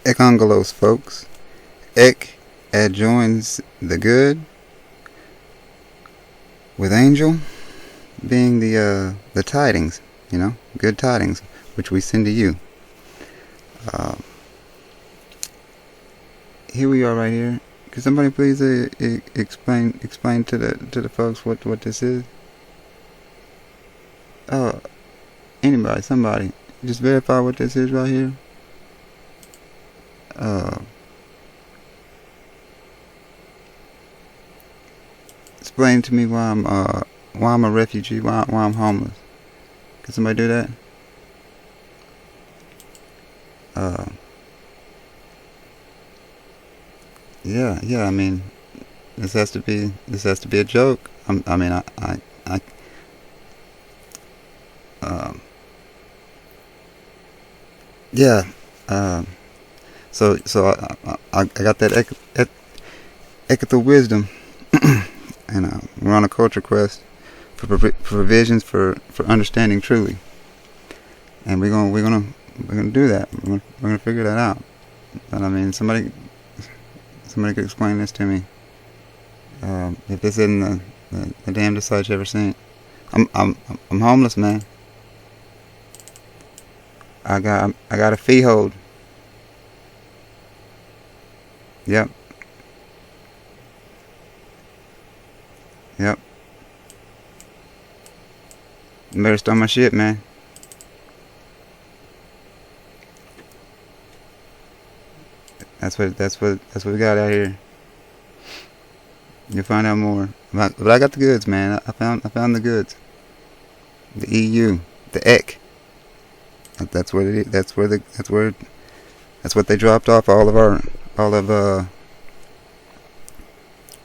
Ekongalos, folks. Ek adjoins the good, with angel being the tidings, good tidings, which we send to you. Here we are, right here. Could somebody please explain to the folks what this is? Anybody, somebody, just verify what this is right here. Explain to me why I'm a refugee, why I'm homeless. Can somebody do that? Yeah. I mean, this has to be a joke. Yeah. So I got that Eckathal wisdom, and we're on a culture quest for provisions for understanding truly, and we're gonna do that. We're gonna figure that out. But I mean, somebody could explain this to me. If this isn't the damnedest sight you ever seen. I'm homeless, man. I got a fee hold. Yep. You better start my shit, man. That's what we got out here. You'll find out more. But I got the goods, man. I found the goods. The EU, the EC. That's what it is. That's what they dropped off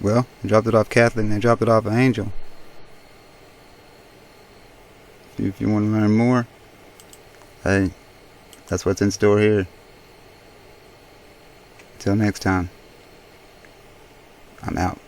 well, they dropped it off Catholic and they dropped it off an Angel. If you want to learn more, hey, that's what's in store here. Till next time, I'm out.